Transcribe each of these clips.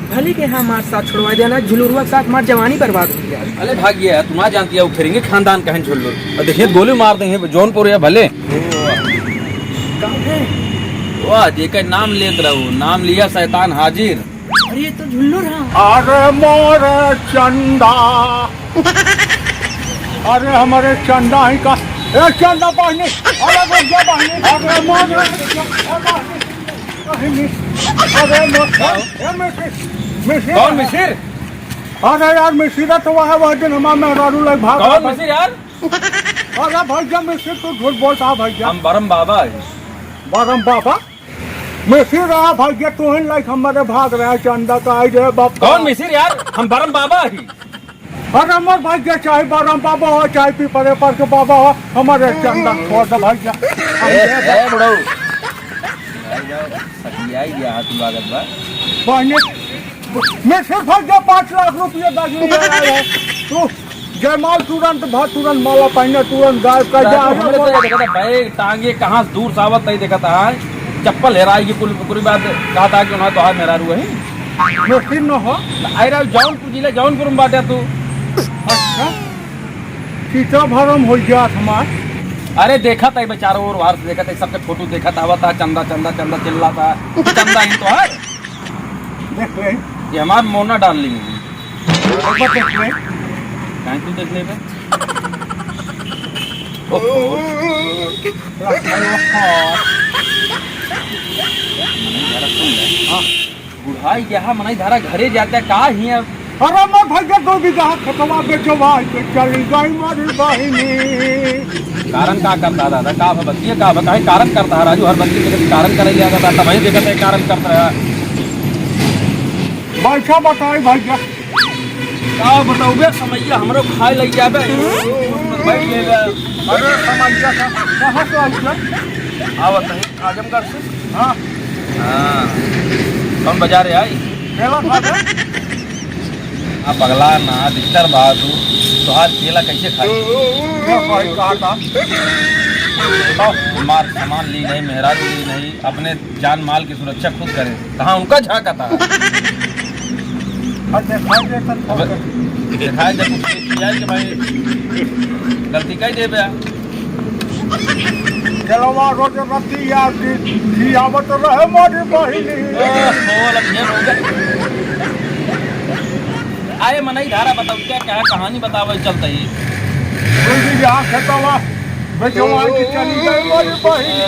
भले के हमारे साथ छुड़वा देना, झुलुरुआ के साथ हमारी जवानी बर्बाद हो गया। अरे भाग गया तुम जानती है उठेंगे खानदान कहन झुल्लू और देखिए गोली मार देंगे जौनपुर या भले वाह देकर नाम लेत रहो, नाम लिया शैतान हाजिर। अरे ये तो झुल्लू रहा। अरे मोरे चंदा, अरे हमारे चंदा ही का एक चंदा पानी, अरे गुज्जा पानी, अरे मोरे अरे मिसिर, कौन मिसिर? अरे यार मिसिर तो वह दिन हमारे रारू लग भाग। कौन मिसिर यार? अरे भैया मिसिर तो झूठ बोलता भैया। हम बरम बाबा है। बरम बाबा मिसिर रहा भैया, तू ही लाइक हमारे भाग रहा है चंदा का आई रे बाप। कौन मिसिर यार? हम बरम बाबा ही। अरे हमारे भैया चाहे बरम बाबा हो चाहे पीपरे पर के बाबा हो, हमारे चंदा छोड़ दे भैया। बड़ो सखियाई गया हाथ लागत बा मैं सिर्फ भैया 5 लाख रुपये दागी है। तू जयमाल तुरंत तुरंत माला पहने तुरंत गायब कर जा। हमरे तो देखा था बैग टांगे कहाँ दूर सावत नहीं देखा था, चप्पल हेराएगी पूरी बात कहा था कि उन्हें तो हाथ मेरा रू है मुश्किल न हो। आई रहा जौनपुर जिले जौनपुर में बाटे तू। अच्छा सीता भरम हो गया हमार। अरे देखा था बेचारों और बाहर से देखा था सबके फोटो देखा था, था चंदा चंदा चंदा चिल्ला था चंदा ही तो है। देख ले ये हमार मोना डाल ली देख ले कहीं तू देख ले बे। बुढ़ाई यहाँ मनाई धारा घरे जाता का ही है। अरे मैं भैया 2 बीघा खतवा बेचो भाई के चली गई मारी बहिनी। कारण का करता दादा का बच्ची का बताए कारण करता है राजू, हर बच्चे के कारण करे जाता था वही देखते कारण करता रहा। बैठा बताए भैया का बताओ बे समैया हमरो खाए लग जाबे बैठ ले। अरे समझिया का कहाँ से आइए? आवत है आजमगढ़ से। हाँ हाँ कौन बाजार आई? केला खा दे। आप पगला ना दिक्कत बात हो तो आज केला कैसे खाए? मार सामान ली नहीं, मेहराज ली नहीं, अपने जान माल की सुरक्षा खुद करे, कहाँ उनका झाका था। दिखाए जब कि भाई गलती कही दे बे चलवा रोज रती याद आवत रहे मोरी बहिनी। आए मनई धारा बताओ क्या क्या कहानी बतावे चलता ही यहाँ खेतवा बेचवा की चली गई मोरी बहिनी।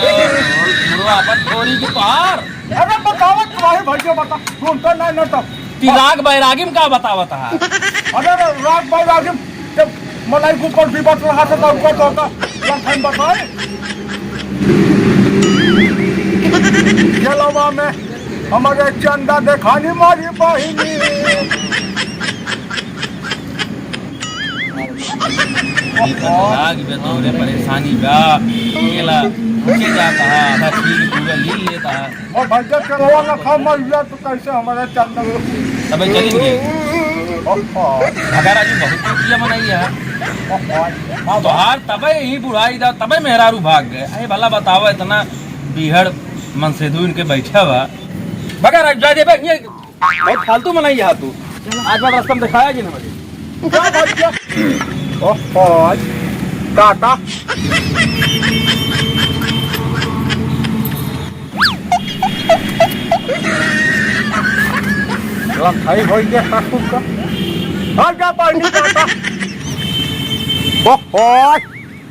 मुर्गा अपन थोड़ी की पार। अरे बताओ तुम्हारे भैया बता सुनता नहीं न तो राग बैरागिम का बतावता है। अरे राग बैरागिम जब मलाई को ऊपर भी बच रहा था तो ऊपर तो होगा लखन बताए जलवा में हमारे चंदा देखानी मारी बहिनी। परेशानी केला जाता है आधा ठीक पूरा लील लेता है और भैया चलवा ना खा मर गया तो कैसे हमारे चंदा तब चलेंगे। अगर आज बहुत किया मनाई है तो हार तबे ही बुढ़ाई दा तबे मेहरारू भाग गए। अरे भला बताओ इतना बिहड़ मनसेदू इनके बैठा हुआ बगैर जा दे बहुत फालतू मनाई है तू। आज बार रास्ता में दिखाया जी ना मुझे टाटा खाई हो गया सासू का आ जा पानी टाटा बहुत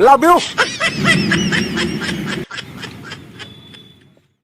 लव यू।